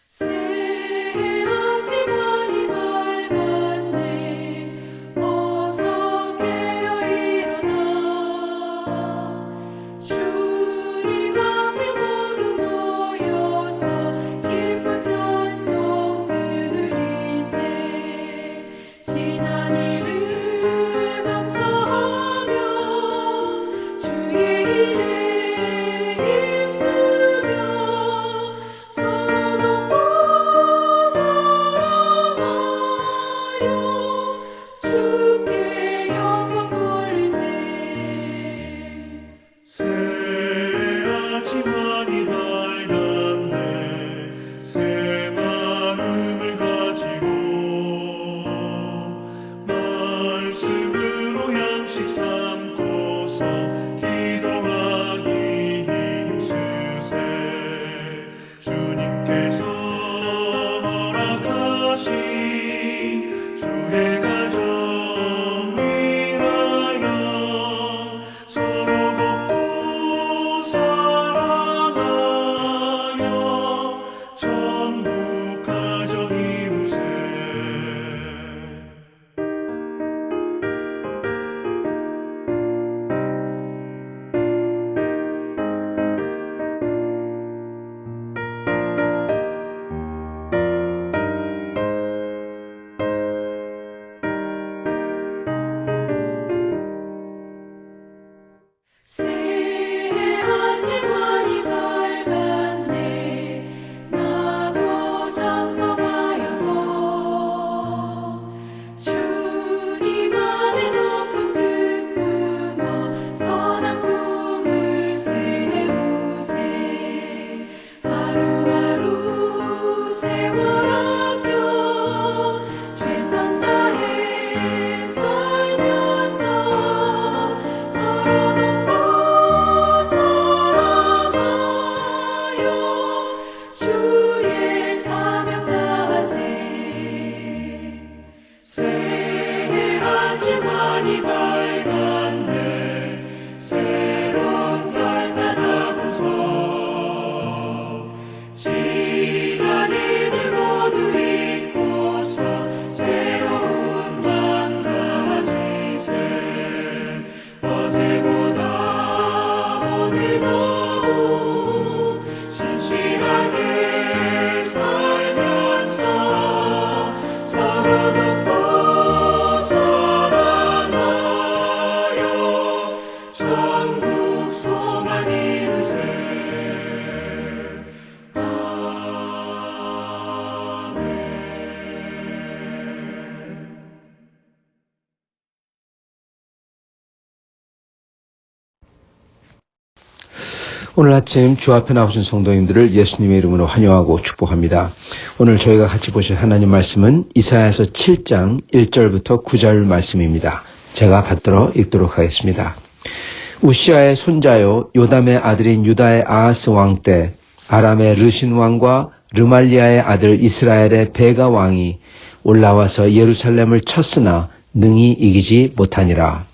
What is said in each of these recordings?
새하지 많이 밝았네. 어서 깨어 일어나. 주님 앞에 모두 모여서 기쁜 찬송 드리세. 지난 일을 감사하며 주의 일에 힘쓰며 서로 돕고 사랑하여 주께 영광 돌리세. 새하지 많이 밝았네. 새 마음을 가지고 말씀으로 양식 삼고서 기도하기 힘쓰세. 주님께서 허락하신 주의 가정 위하여 서로 돕고 사랑하여 전국 가정 이루세. 새하지 많이 밝았네. 나도 장성하여서 주님 안에 높은 뜻 품어 선한 꿈을 세우세. 하루하루 세월 아껴 최선 다해 살면서 서로 돕고 사랑하여 주의 사명 다하세. 새하지 많이 밝았네. 새로운 결단하고서 지난 일들 모두 잊고서 새로운 맘 가지세. 어제보다 오늘 더욱 신실하게 살면서 서로 돕고 사랑하여 전국 소망 이루세. 아멘. 오늘 아침 주 앞에 나오신 성도님들을 예수님의 이름으로 환영하고 축복합니다. 오늘 저희가 같이 보실 하나님 말씀은 이사야서 7장 1절부터 9절 말씀입니다. 제가 받들어 읽도록 하겠습니다. 우시아의 손자요 요담의 아들인 유다의 아하스 왕 때 아람의 르신 왕과 르말리아의 아들 이스라엘의 베가 왕이 올라와서 예루살렘을 쳤으나 능히 이기지 못하니라.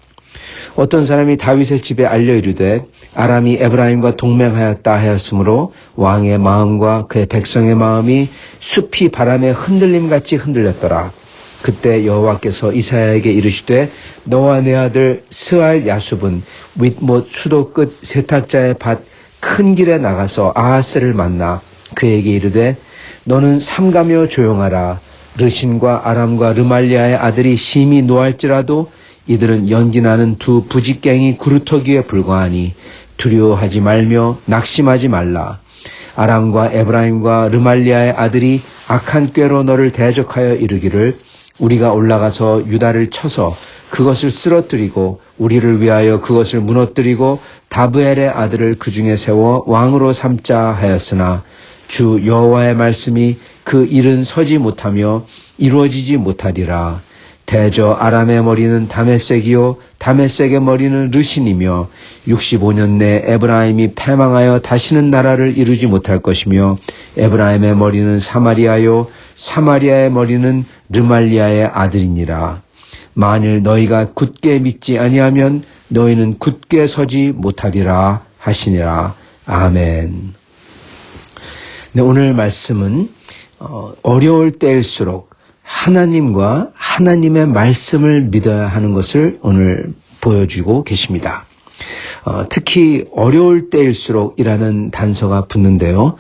어떤 사람이 다윗의 집에 알려 이르되 아람이 에브라임과 동맹하였다 하였으므로 왕의 마음과 그의 백성의 마음이 숲이 바람에 흔들림같이 흔들렸더라. 그때 여호와께서 이사야에게 이르시되 너와 내 아들 스알 야숲은 윗못 수도 끝 세탁자의 밭 큰 길에 나가서 아하스를 만나 그에게 이르되 너는 삼가며 조용하라. 르신과 아람과 르말리아의 아들이 심히 노할지라도 이들은 연기나는 두 부직갱이 구루터기에 불과하니 두려워하지 말며 낙심하지 말라. 아람과 에브라임과 르말리아의 아들이 악한 꾀로 너를 대적하여 이르기를 우리가 올라가서 유다를 쳐서 그것을 쓰러뜨리고 우리를 위하여 그것을 무너뜨리고 다브엘의 아들을 그 중에 세워 왕으로 삼자 하였으나 주 여호와의 말씀이 그 일은 서지 못하며 이루어지지 못하리라. 대저 아람의 머리는 다메섹이요 다메섹의 머리는 르신이며 65년 내 에브라임이 패망하여 다시는 나라를 이루지 못할 것이며 에브라임의 머리는 사마리아요 사마리아의 머리는 르말리아의 아들이니라. 만일 너희가 굳게 믿지 아니하면 너희는 굳게 서지 못하리라 하시니라. 아멘. 네, 오늘 말씀은 어려울 때일수록 하나님과 하나님의 말씀을 믿어야 하는 것을 오늘 보여주고 계십니다. 특히 어려울 때일수록이라는 단서가 붙는데요.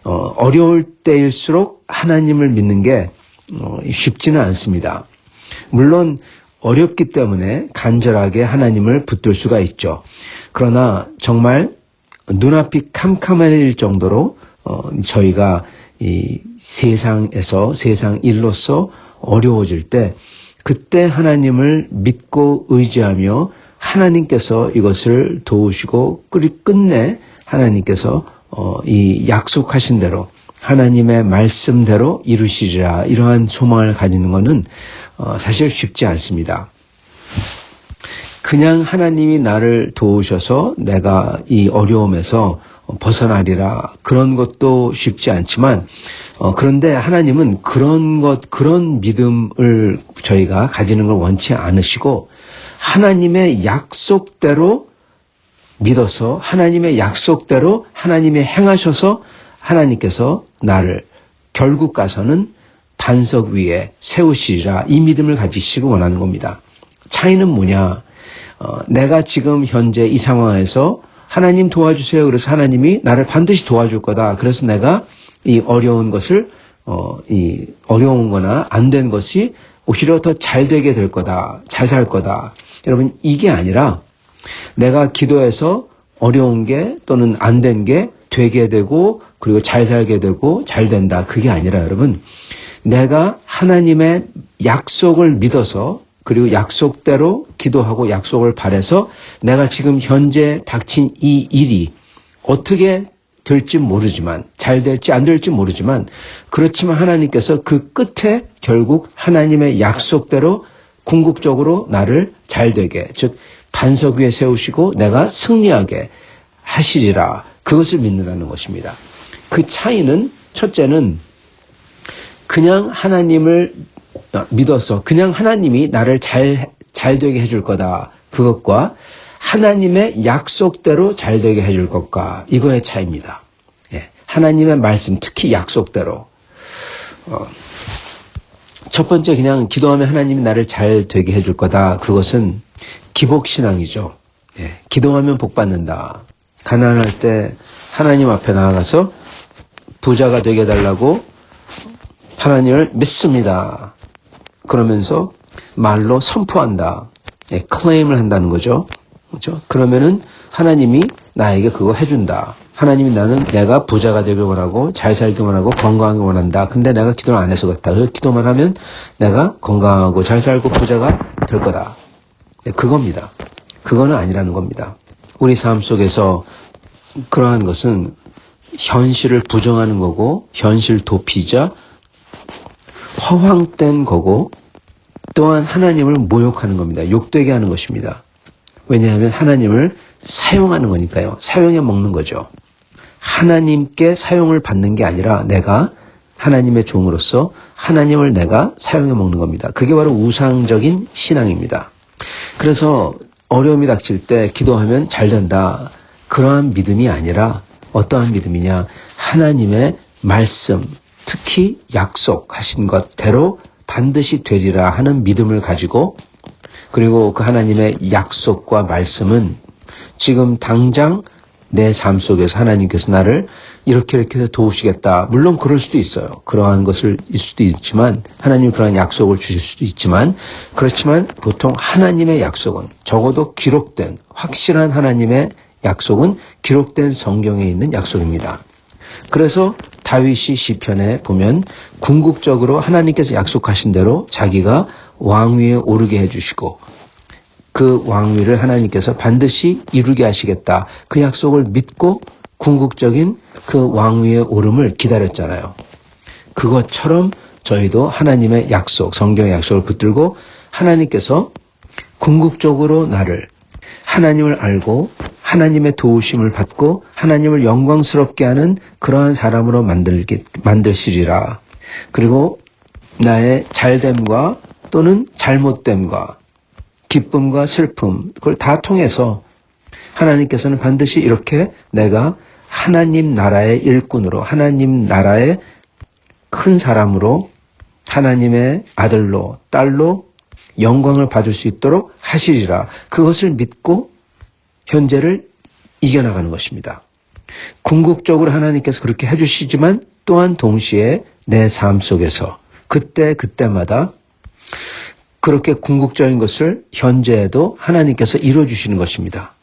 어려울 때일수록 하나님을 믿는 게 쉽지는 않습니다. 물론 어렵기 때문에 간절하게 하나님을 붙들 수가 있죠. 그러나 정말 눈앞이 캄캄해질 정도로 저희가 이 세상에서 세상 일로서 어려워질 때 그때 하나님을 믿고 의지하며 하나님께서 이것을 도우시고 끝내 하나님께서 이 약속하신 대로 하나님의 말씀대로 이루시리라 이러한 소망을 가지는 것은 사실 쉽지 않습니다. 그냥 하나님이 나를 도우셔서 내가 이 어려움에서 벗어나리라 그런 것도 쉽지 않지만 그런데 하나님은 그런 믿음을 저희가 가지는 걸 원치 않으시고 하나님의 약속대로 믿어서 하나님의 약속대로 하나님이 행하셔서 하나님께서 나를 결국 가서는 반석 위에 세우시리라 이 믿음을 가지시고 원하는 겁니다. 차이는 뭐냐? 내가 지금 현재 이 상황에서 하나님 도와주세요. 그래서 하나님이 나를 반드시 도와줄 거다. 그래서 내가 이 어려운 것을 이 어려운 거나 안 된 것이 오히려 더 잘 되게 될 거다. 잘 살 거다. 여러분 이게 아니라 내가 기도해서 어려운 게 또는 안 된 게 되게 되고 그리고 잘 살게 되고 잘 된다. 그게 아니라 여러분 내가 하나님의 약속을 믿어서 그리고 약속대로 기도하고 약속을 바라서 내가 지금 현재 닥친 이 일이 어떻게 될지 모르지만 잘 될지 안 될지 모르지만 그렇지만 하나님께서 그 끝에 결국 하나님의 약속대로 궁극적으로 나를 잘 되게 즉 반석 위에 세우시고 내가 승리하게 하시리라 그것을 믿는다는 것입니다. 그 차이는 첫째는 그냥 하나님을 믿어서 그냥 하나님이 나를 잘 되게 해줄 거다. 그것과 하나님의 약속대로 잘 되게 해줄 것과 이거의 차이입니다. 예, 하나님의 말씀 특히 약속대로 첫 번째 그냥 기도하면 하나님이 나를 잘 되게 해줄 거다. 그것은 기복신앙이죠. 예, 기도하면 복 받는다. 가난할 때 하나님 앞에 나아가서 부자가 되게 해달라고 하나님을 믿습니다. 그러면서 말로 선포한다. 예, 클레임을 한다는 거죠. 그렇죠? 그러면은 하나님이 나에게 그거 해준다. 하나님이 내가 부자가 되길 원하고 잘 살길 원하고 건강하길 원한다. 근데 내가 기도를 안 해서 그렇다. 그래서 기도만 하면 내가 건강하고 잘 살고 부자가 될 거다. 네, 그겁니다. 그거는 아니라는 겁니다. 우리 삶 속에서 그러한 것은 현실을 부정하는 거고 현실 도피자 허황된 거고 또한 하나님을 모욕하는 겁니다. 욕되게 하는 것입니다. 왜냐하면 하나님을 사용하는 거니까요. 사용해 먹는 거죠. 하나님께 사용을 받는 게 아니라 내가 하나님의 종으로서 하나님을 내가 사용해 먹는 겁니다. 그게 바로 우상적인 신앙입니다. 그래서 어려움이 닥칠 때 기도하면 잘 된다. 그러한 믿음이 아니라 어떠한 믿음이냐. 하나님의 말씀, 특히 약속하신 것대로 반드시 되리라 하는 믿음을 가지고 그리고 그 하나님의 약속과 말씀은 지금 당장 내 삶 속에서 하나님께서 나를 이렇게 해서 도우시겠다. 물론 그럴 수도 있어요. 그러한 것을 있을 수도 있지만 하나님이 그러한 약속을 주실 수도 있지만 그렇지만 보통 하나님의 약속은 적어도 기록된 확실한 하나님의 약속은 기록된 성경에 있는 약속입니다. 그래서 다윗이 시편에 보면 궁극적으로 하나님께서 약속하신 대로 자기가 왕위에 오르게 해주시고 그 왕위를 하나님께서 반드시 이루게 하시겠다. 그 약속을 믿고 궁극적인 그 왕위에 오름을 기다렸잖아요. 그것처럼 저희도 하나님의 약속, 성경의 약속을 붙들고 하나님께서 궁극적으로 나를 하나님을 알고 하나님의 도우심을 받고 하나님을 영광스럽게 하는 그러한 사람으로 만드시리라. 그리고 나의 잘됨과 또는 잘못됨과 기쁨과 슬픔 그걸 다 통해서 하나님께서는 반드시 이렇게 내가 하나님 나라의 일꾼으로 하나님 나라의 큰 사람으로 하나님의 아들로 딸로 영광을 받을 수 있도록 하시리라. 그것을 믿고 현재를 이겨나가는 것입니다. 궁극적으로 하나님께서 그렇게 해주시지만 또한 동시에 내 삶 속에서 그때마다 그렇게 궁극적인 것을 현재에도 하나님께서 이루어주시는 것입니다.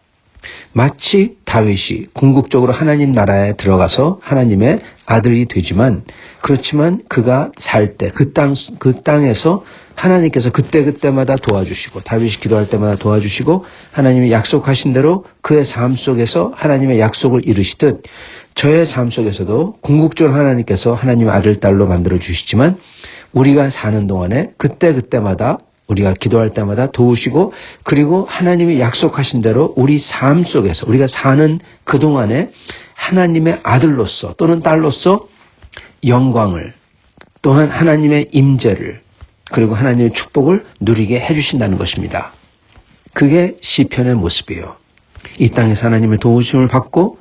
마치 다윗이 궁극적으로 하나님 나라에 들어가서 하나님의 아들이 되지만 그렇지만 그가 살 때 그 땅에서 하나님께서 그때마다 도와주시고 다윗이 기도할 때마다 도와주시고 하나님이 약속하신 대로 그의 삶 속에서 하나님의 약속을 이루시듯 저의 삶 속에서도 궁극적으로 하나님께서 하나님의 아들 딸로 만들어 주시지만 우리가 사는 동안에 그때마다 우리가 기도할 때마다 도우시고 그리고 하나님이 약속하신 대로 우리 삶 속에서 우리가 사는 그동안에 하나님의 아들로서 또는 딸로서 영광을 또한 하나님의 임재를 그리고 하나님의 축복을 누리게 해주신다는 것입니다. 그게 시편의 모습이에요. 이 땅에서 하나님의 도우심을 받고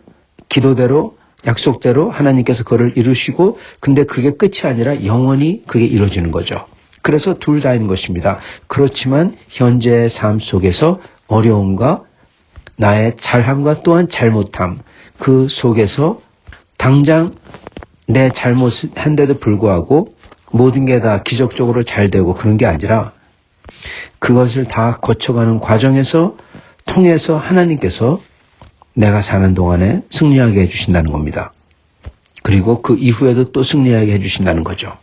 기도대로 약속대로 하나님께서 그를 이루시고 근데 그게 끝이 아니라 영원히 그게 이루어지는 거죠. 그래서 둘 다인 것입니다. 그렇지만 현재의 삶 속에서 어려움과 나의 잘함과 또한 잘못함 그 속에서 당장 내 잘못한데도 불구하고 모든 게 다 기적적으로 잘 되고 그런 게 아니라 그것을 다 거쳐가는 과정에서 통해서 하나님께서 내가 사는 동안에 승리하게 해주신다는 겁니다. 그리고 그 이후에도 또 승리하게 해주신다는 거죠.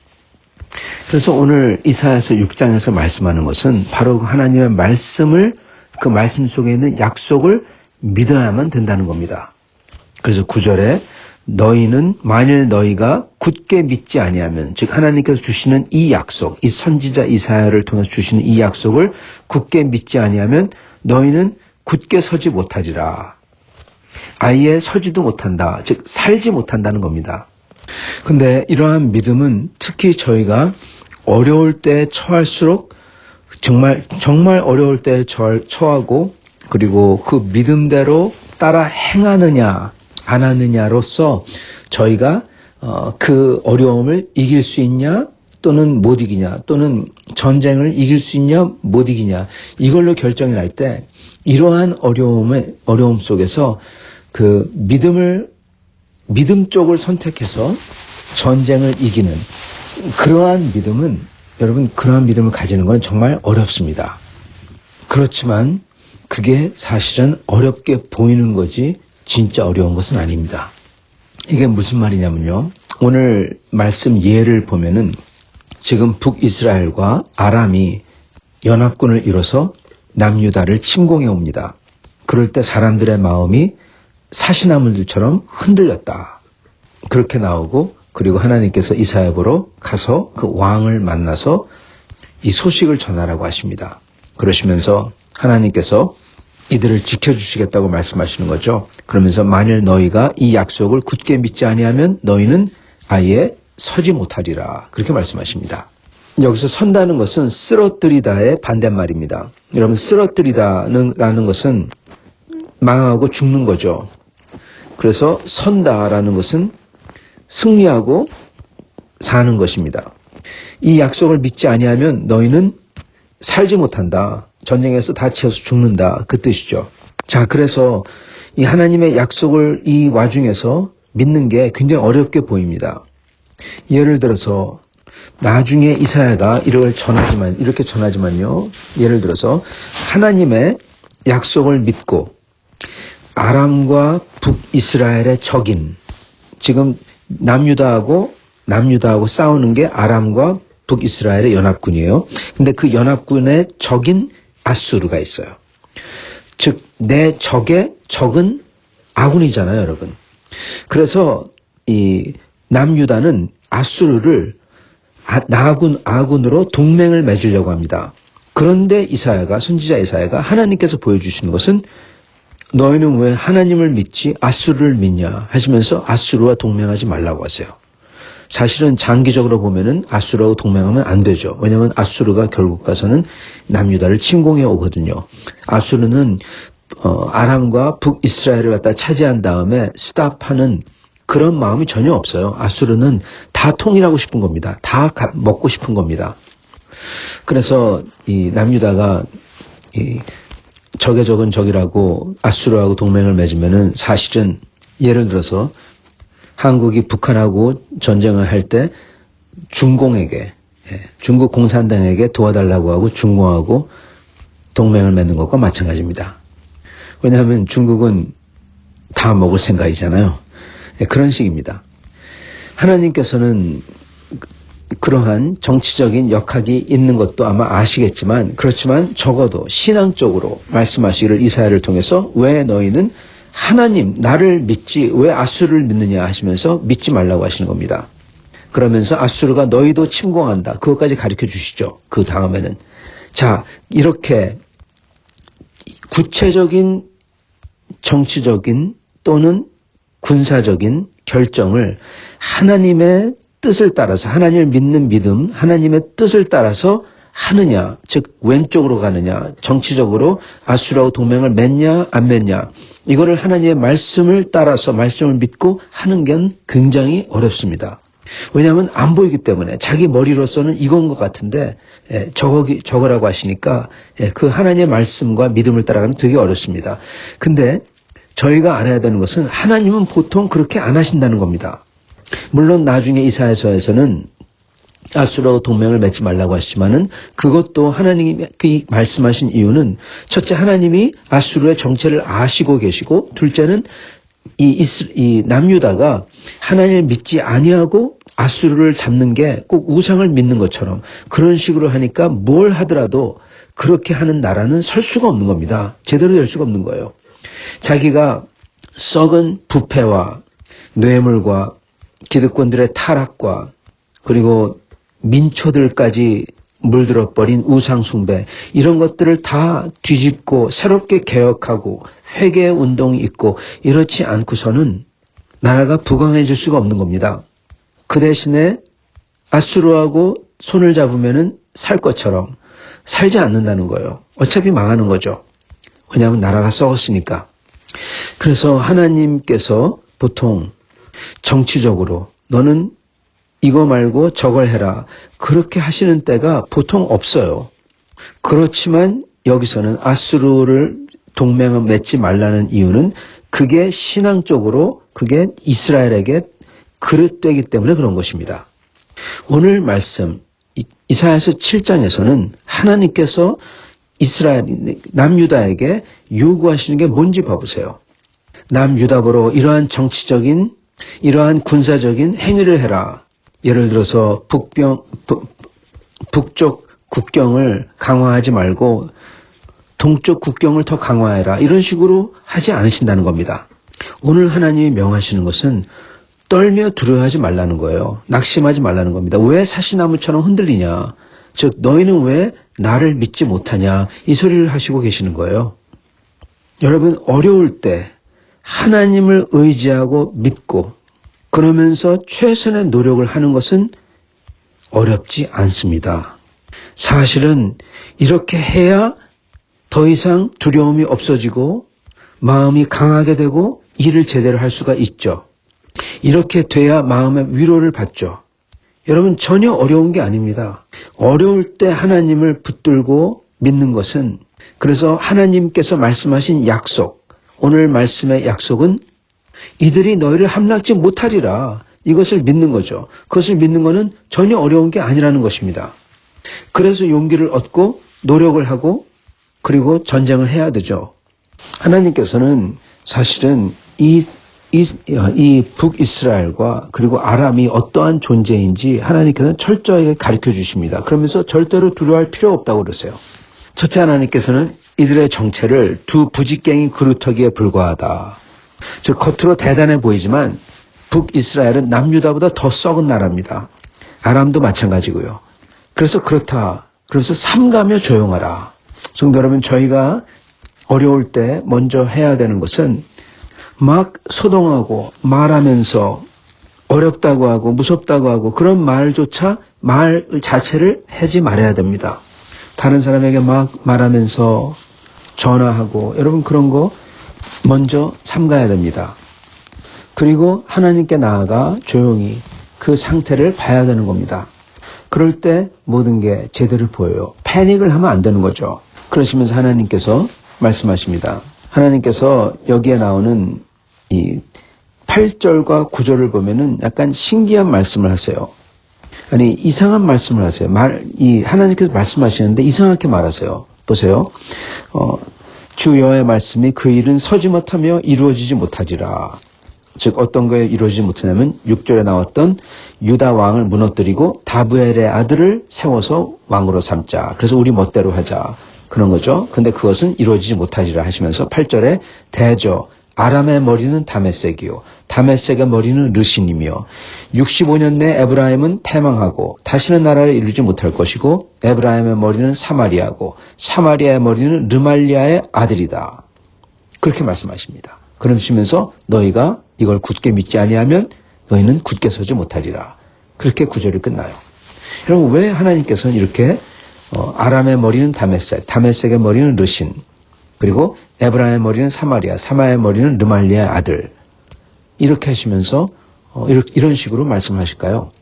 그래서 오늘 이사야서 6장에서 말씀하는 것은 바로 하나님의 말씀을 그 말씀 속에 있는 약속을 믿어야만 된다는 겁니다. 그래서 9절에 너희는 만일 너희가 굳게 믿지 아니하면 즉 하나님께서 주시는 이 약속 이 선지자 이사야를 통해서 주시는 이 약속을 굳게 믿지 아니하면 너희는 굳게 서지 못하리라. 아예 서지도 못한다. 즉 살지 못한다는 겁니다. 근데 이러한 믿음은 특히 저희가 어려울 때 처할수록 정말 어려울 때 처하고 그리고 그 믿음대로 따라 행하느냐 안 하느냐로서 저희가 그 어려움을 이길 수 있냐 또는 못 이기냐 또는 전쟁을 이길 수 있냐 못 이기냐 이걸로 결정이 날 때 이러한 어려움 속에서 그 믿음 쪽을 선택해서 전쟁을 이기는 그러한 믿음은 여러분 그러한 믿음을 가지는 건 정말 어렵습니다. 그렇지만 그게 사실은 어렵게 보이는 거지 진짜 어려운 것은 아닙니다. 이게 무슨 말이냐면요. 오늘 말씀 예를 보면은 지금 북이스라엘과 아람이 연합군을 이뤄서 남유다를 침공해 옵니다. 그럴 때 사람들의 마음이 사시나무들처럼 흔들렸다. 그렇게 나오고 그리고 하나님께서 이사야 보러 가서 그 왕을 만나서 이 소식을 전하라고 하십니다. 그러시면서 하나님께서 이들을 지켜주시겠다고 말씀하시는 거죠. 그러면서 만일 너희가 이 약속을 굳게 믿지 아니하면 너희는 아예 서지 못하리라. 그렇게 말씀하십니다. 여기서 선다는 것은 쓰러뜨리다의 반대말입니다. 여러분 쓰러뜨리다라는 것은 망하고 죽는 거죠. 그래서 선다라는 것은 승리하고 사는 것입니다. 이 약속을 믿지 아니하면 너희는 살지 못한다. 전쟁에서 다치어서 죽는다. 그 뜻이죠. 자, 그래서 이 하나님의 약속을 이 와중에서 믿는 게 굉장히 어렵게 보입니다. 예를 들어서 나중에 이사야가 이렇게 전하지만요. 예를 들어서 하나님의 약속을 믿고 아람과 북이스라엘의 적인 지금 남유다하고 싸우는 게 아람과 북이스라엘의 연합군이에요. 근데 그 연합군의 적인 아수르가 있어요. 즉 내 적의 적은 아군이잖아요, 여러분. 그래서 이 남유다는 아수르를 아군으로 동맹을 맺으려고 합니다. 그런데 선지자 이사야가 하나님께서 보여주시는 것은 너희는 왜 하나님을 믿지 아수르를 믿냐 하시면서 아수르와 동맹하지 말라고 하세요. 사실은 장기적으로 보면은 아수르하고 동맹하면 안 되죠. 왜냐하면 아수르가 결국 가서는 남유다를 침공해 오거든요. 아수르는 아람과 북이스라엘을 갖다 차지한 다음에 스탑하는 그런 마음이 전혀 없어요. 아수르는 다 통일하고 싶은 겁니다. 다 먹고 싶은 겁니다. 그래서 이 남유다가 이 적의 적은 적이라고 아수르하고 동맹을 맺으면은 사실은 예를 들어서 한국이 북한하고 전쟁을 할 때 중공에게, 중국 공산당에게 도와달라고 하고 중공하고 동맹을 맺는 것과 마찬가지입니다. 왜냐하면 중국은 다 먹을 생각이잖아요. 그런 식입니다. 하나님께서는 그러한 정치적인 역학이 있는 것도 아마 아시겠지만, 그렇지만 적어도 신앙적으로 말씀하시기를 이사야를 통해서 왜 너희는 하나님 나를 믿지 왜 아수르를 믿느냐 하시면서 믿지 말라고 하시는 겁니다. 그러면서 아수르가 너희도 침공한다, 그것까지 가르쳐 주시죠. 그 다음에는 자, 이렇게 구체적인 정치적인 또는 군사적인 결정을 하나님의 뜻을 따라서, 하나님을 믿는 믿음, 하나님의 뜻을 따라서 하느냐, 즉 왼쪽으로 가느냐, 정치적으로 아수르하고 동맹을 맺냐 안 맺냐, 이거를 하나님의 말씀을 따라서 말씀을 믿고 하는 건 굉장히 어렵습니다. 왜냐하면 안 보이기 때문에 자기 머리로서는 이건 것 같은데 저거라고 하시니까 그 하나님의 말씀과 믿음을 따라가는 되게 어렵습니다. 근데 저희가 알아야 되는 것은 하나님은 보통 그렇게 안 하신다는 겁니다. 물론 나중에 이사야서에서는 아수르하고 동맹을 맺지 말라고 하시지만은 그것도 하나님이 말씀하신 이유는 첫째, 하나님이 아수르의 정체를 아시고 계시고, 둘째는 이 남유다가 하나님을 믿지 아니하고 아수르를 잡는 게 꼭 우상을 믿는 것처럼 그런 식으로 하니까 뭘 하더라도 그렇게 하는 나라는 설 수가 없는 겁니다. 제대로 될 수가 없는 거예요. 자기가 썩은 부패와 뇌물과 기득권들의 타락과 그리고 민초들까지 물들어 버린 우상 숭배, 이런 것들을 다 뒤집고 새롭게 개혁하고 회개 운동이 있고 이렇지 않고서는 나라가 부강해질 수가 없는 겁니다. 그 대신에 아수르하고 손을 잡으면은 살 것처럼 살지 않는다는 거예요. 어차피 망하는 거죠. 왜냐하면 나라가 썩었으니까. 그래서 하나님께서 보통 정치적으로 너는 이거 말고 저걸 해라, 그렇게 하시는 때가 보통 없어요. 그렇지만 여기서는 아수르를 동맹을 맺지 말라는 이유는 그게 신앙적으로 그게 이스라엘에게 그릇되기 때문에 그런 것입니다. 오늘 말씀 이사야서 7장에서는 하나님께서 이스라엘 남유다에게 요구하시는 게 뭔지 봐보세요. 남유다보로 이러한 정치적인 이러한 군사적인 행위를 해라. 예를 들어서 북쪽 국경을 강화하지 말고 동쪽 국경을 더 강화해라, 이런 식으로 하지 않으신다는 겁니다. 오늘 하나님이 명하시는 것은 떨며 두려워하지 말라는 거예요. 낙심하지 말라는 겁니다. 왜 사시나무처럼 흔들리냐, 즉 너희는 왜 나를 믿지 못하냐, 이 소리를 하시고 계시는 거예요. 여러분, 어려울 때 하나님을 의지하고 믿고 그러면서 최선의 노력을 하는 것은 어렵지 않습니다. 사실은 이렇게 해야 더 이상 두려움이 없어지고 마음이 강하게 되고 일을 제대로 할 수가 있죠. 이렇게 돼야 마음의 위로를 받죠. 여러분, 전혀 어려운 게 아닙니다. 어려울 때 하나님을 붙들고 믿는 것은, 그래서 하나님께서 말씀하신 약속, 오늘 말씀의 약속은 이들이 너희를 함락지 못하리라, 이것을 믿는 거죠. 그것을 믿는 것은 전혀 어려운 게 아니라는 것입니다. 그래서 용기를 얻고 노력을 하고 그리고 전쟁을 해야 되죠. 하나님께서는 사실은 이 북이스라엘과 그리고 아람이 어떠한 존재인지 하나님께서는 철저하게 가르쳐 주십니다. 그러면서 절대로 두려워할 필요 없다고 그러세요. 첫째, 하나님께서는 이들의 정체를 두 부직갱이 그루터기에 불과하다. 즉 겉으로 대단해 보이지만 북이스라엘은 남유다보다 더 썩은 나라입니다. 아람도 마찬가지고요. 그래서 그렇다. 그래서 삼가며 조용하라. 성도 여러분, 저희가 어려울 때 먼저 해야 되는 것은 막 소동하고 말하면서 어렵다고 하고 무섭다고 하고 그런 말조차 말 자체를 하지 말아야 됩니다. 다른 사람에게 막 말하면서 전화하고 여러분 그런 거 먼저 삼가야 됩니다. 그리고 하나님께 나아가 조용히 그 상태를 봐야 되는 겁니다. 그럴 때 모든 게 제대로 보여요. 패닉을 하면 안 되는 거죠. 그러시면서 하나님께서 말씀하십니다. 하나님께서 여기에 나오는 이 8절과 9절을 보면은 약간 신기한 말씀을 하세요. 아니, 이상한 말씀을 하세요. 하나님께서 말씀하시는데 이상하게 말하세요. 보세요. 주 여호와의 말씀이 그 일은 서지 못하며 이루어지지 못하리라. 즉 어떤 거에 이루어지지 못하냐면 6절에 나왔던 유다 왕을 무너뜨리고 다브엘의 아들을 세워서 왕으로 삼자. 그래서 우리 멋대로 하자. 그런 거죠. 근데 그것은 이루어지지 못하리라 하시면서 8절에 대저 아람의 머리는 다메섹이요 다메섹의 머리는 르신이며 65년 내 에브라임은 패망하고 다시는 나라를 이루지 못할 것이고 에브라임의 머리는 사마리아고 사마리아의 머리는 르말리아의 아들이다. 그렇게 말씀하십니다. 그러시면서 너희가 이걸 굳게 믿지 아니하면 너희는 굳게 서지 못하리라. 그렇게 구절이 끝나요. 여러분 왜 하나님께서는 이렇게 아람의 머리는 다메섹, 다메섹의 머리는 르신, 그리고 에브라임의 머리는 사마리아, 사마리아의 머리는 르말리아의 아들 이렇게 하시면서 이런 식으로 말씀하실까요?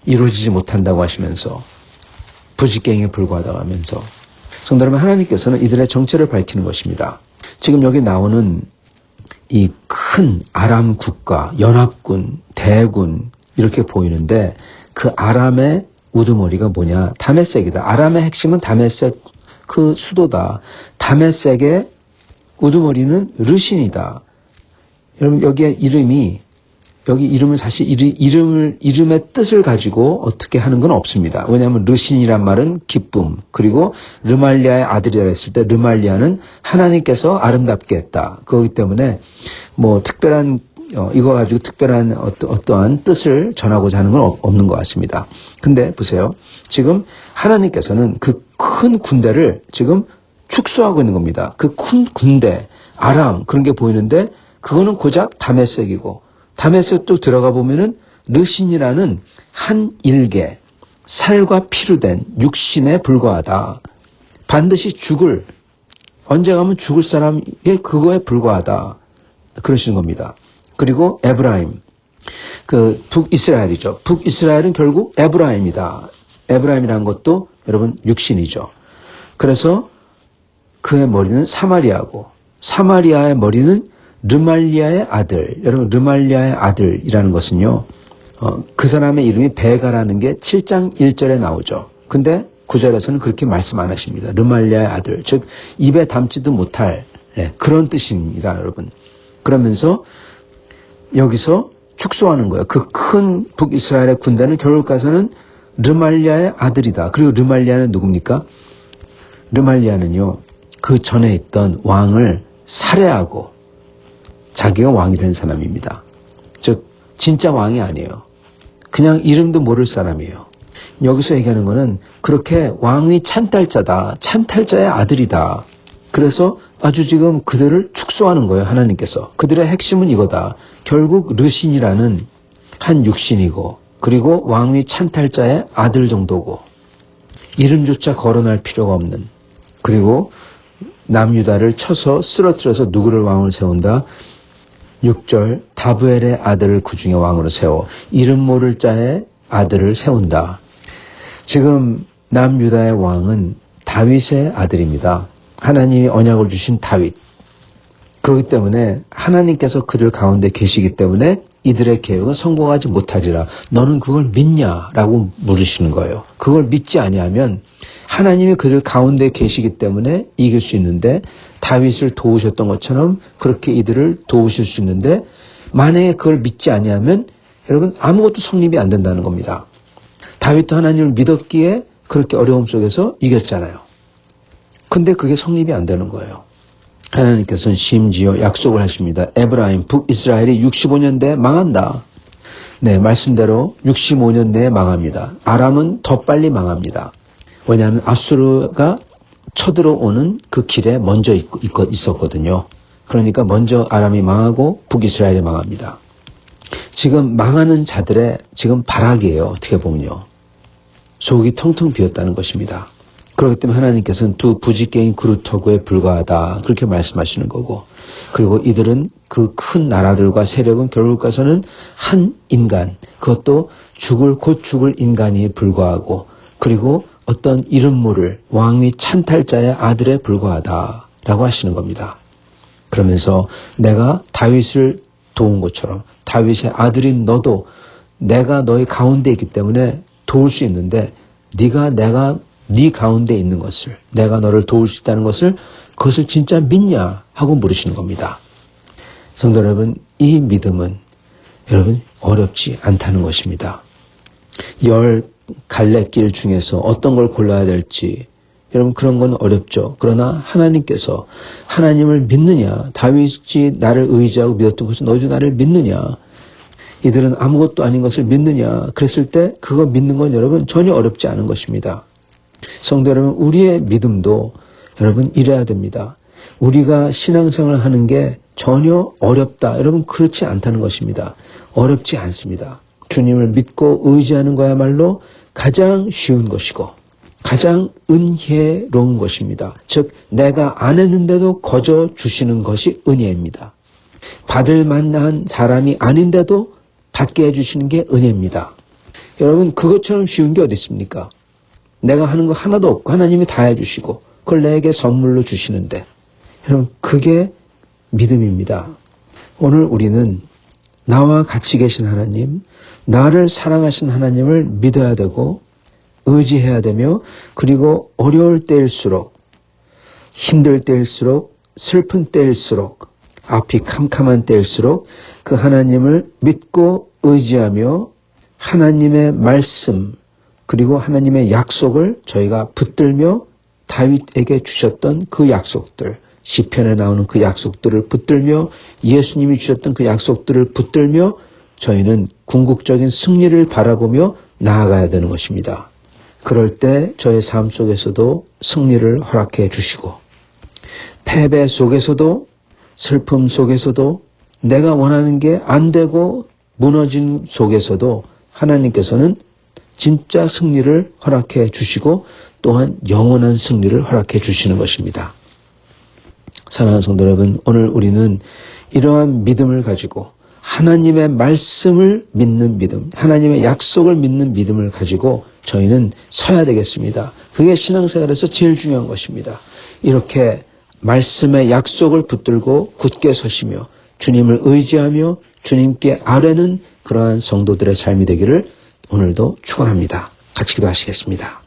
이루어지지 못한다고 하시면서 부지깽이에 불과하다고 하면서 성도 여러분 하나님께서는 이들의 정체를 밝히는 것입니다. 지금 여기 나오는 이 큰 아람 국가, 연합군, 대군 이렇게 보이는데 그 아람의 우두머리가 뭐냐? 다메섹이다. 아람의 핵심은 다메섹 그 수도다. 다메섹의 우두머리는 르신이다. 여러분 여기에 여기 이름은 사실 이름의 뜻을 가지고 어떻게 하는 건 없습니다. 왜냐하면 르신이란 말은 기쁨, 그리고 르말리아의 아들이라 했을 때 르말리아는 하나님께서 아름답게 했다. 그렇기 때문에 뭐 특별한 이거 가지고 특별한 어떠한 뜻을 전하고자 하는 건 없는 것 같습니다. 근데 보세요. 지금 하나님께서는 그 큰 군대를 지금 축소하고 있는 겁니다. 그 큰 군대, 아람 그런 게 보이는데 그거는 고작 다메섹이고 다메섹 또 들어가 보면은 르신이라는 한 일개 살과 피로 된 육신에 불과하다. 반드시 언제 가면 죽을 사람의 그거에 불과하다. 그러시는 겁니다. 그리고 에브라임, 그 북이스라엘이죠. 북이스라엘은 결국 에브라임이다. 에브라임이라는 것도 여러분 육신이죠. 그래서 그의 머리는 사마리아고 사마리아의 머리는 르말리아의 아들. 여러분 르말리아의 아들이라는 것은요. 그 사람의 이름이 베가라는 게 7장 1절에 나오죠. 근데 9절에서는 그렇게 말씀 안 하십니다. 르말리아의 아들. 즉 입에 담지도 못할 그런 뜻입니다. 여러분. 그러면서 여기서 축소하는 거예요. 그 큰 북이스라엘의 군대는 결국 가서는 르말리아의 아들이다. 그리고 르말리아는 누굽니까? 르말리아는요. 그 전에 있던 왕을 살해하고 자기가 왕이 된 사람입니다. 즉 진짜 왕이 아니에요. 그냥 이름도 모를 사람이에요. 여기서 얘기하는 거는 그렇게 왕위 찬탈자다. 찬탈자의 아들이다. 그래서 아주 지금 그들을 축소하는 거예요. 하나님께서. 그들의 핵심은 이거다. 결국 르신이라는 한 육신이고 그리고 왕위 찬탈자의 아들 정도고 이름조차 거론할 필요가 없는 그리고 남유다를 쳐서 쓰러뜨려서 누구를 왕으로 세운다? 6절 다브엘의 아들을 그 중에 왕으로 세워 이름 모를 자의 아들을 세운다. 지금 남유다의 왕은 다윗의 아들입니다. 하나님이 언약을 주신 다윗. 그렇기 때문에 하나님께서 그들 가운데 계시기 때문에 이들의 계획은 성공하지 못하리라. 너는 그걸 믿냐? 라고 물으시는 거예요. 그걸 믿지 아니하면 하나님이 그들 가운데 계시기 때문에 이길 수 있는데 다윗을 도우셨던 것처럼 그렇게 이들을 도우실 수 있는데 만약에 그걸 믿지 아니하면 여러분 아무것도 성립이 안 된다는 겁니다. 다윗도 하나님을 믿었기에 그렇게 어려움 속에서 이겼잖아요. 근데 그게 성립이 안 되는 거예요. 하나님께서는 심지어 약속을 하십니다. 에브라임, 북이스라엘이 65년 내에 망한다. 네, 말씀대로 65년 내에 망합니다. 아람은 더 빨리 망합니다. 왜냐하면 아수르가 쳐들어오는 그 길에 먼저 있었거든요. 그러니까 먼저 아람이 망하고 북이스라엘이 망합니다. 지금 망하는 자들의 지금 발악이에요. 어떻게 보면요. 속이 텅텅 비었다는 것입니다. 그렇기 때문에 하나님께서는 두 부지깽이 그루터구에 불과하다. 그렇게 말씀하시는 거고 그리고 이들은 그 큰 나라들과 세력은 결국 가서는 한 인간, 그것도 곧 죽을 인간이 불과하고, 그리고 어떤 이름 모를 왕위 찬탈자의 아들에 불과하다라고 하시는 겁니다. 그러면서 내가 다윗을 도운 것처럼 다윗의 아들인 너도 내가 너희 가운데 있기 때문에 도울 수 있는데, 내가 네 가운데 있는 것을, 내가 너를 도울 수 있다는 것을, 그것을 진짜 믿냐 하고 물으시는 겁니다. 성도 여러분, 이 믿음은 여러분 어렵지 않다는 것입니다. 10 갈래길 중에서 어떤 걸 골라야 될지 여러분 그런 건 어렵죠. 그러나 하나님께서 하나님을 믿느냐, 다윗이 나를 의지하고 믿었던 것은 너희도 나를 믿느냐, 이들은 아무것도 아닌 것을 믿느냐, 그랬을 때 그거 믿는 건 여러분 전혀 어렵지 않은 것입니다. 성도 여러분, 우리의 믿음도 여러분 이래야 됩니다. 우리가 신앙생활을 하는 게 전혀 어렵다, 여러분 그렇지 않다는 것입니다. 어렵지 않습니다. 주님을 믿고 의지하는 거야말로 가장 쉬운 것이고 가장 은혜로운 것입니다. 즉 내가 안 했는데도 거저 주시는 것이 은혜입니다. 받을 만한 사람이 아닌데도 받게 해주시는 게 은혜입니다. 여러분 그것처럼 쉬운 게 어디 있습니까? 내가 하는 거 하나도 없고 하나님이 다 해주시고 그걸 내게 선물로 주시는데, 여러분 그게 믿음입니다. 오늘 우리는 나와 같이 계신 하나님, 나를 사랑하신 하나님을 믿어야 되고 의지해야 되며, 그리고 어려울 때일수록, 힘들 때일수록, 슬픈 때일수록, 앞이 캄캄한 때일수록 그 하나님을 믿고 의지하며 하나님의 말씀 그리고 하나님의 약속을 저희가 붙들며 다윗에게 주셨던 그 약속들, 시편에 나오는 그 약속들을 붙들며 예수님이 주셨던 그 약속들을 붙들며 저희는 궁극적인 승리를 바라보며 나아가야 되는 것입니다. 그럴 때 저의 삶 속에서도 승리를 허락해 주시고, 패배 속에서도 슬픔 속에서도 내가 원하는 게 안 되고 무너진 속에서도 하나님께서는 진짜 승리를 허락해 주시고 또한 영원한 승리를 허락해 주시는 것입니다. 사랑하는 성도 여러분, 오늘 우리는 이러한 믿음을 가지고 하나님의 말씀을 믿는 믿음, 하나님의 약속을 믿는 믿음을 가지고 저희는 서야 되겠습니다. 그게 신앙생활에서 제일 중요한 것입니다. 이렇게 말씀의 약속을 붙들고 굳게 서시며 주님을 의지하며 주님께 아뢰는 그러한 성도들의 삶이 되기를 오늘도 축원합니다. 같이 기도하시겠습니다.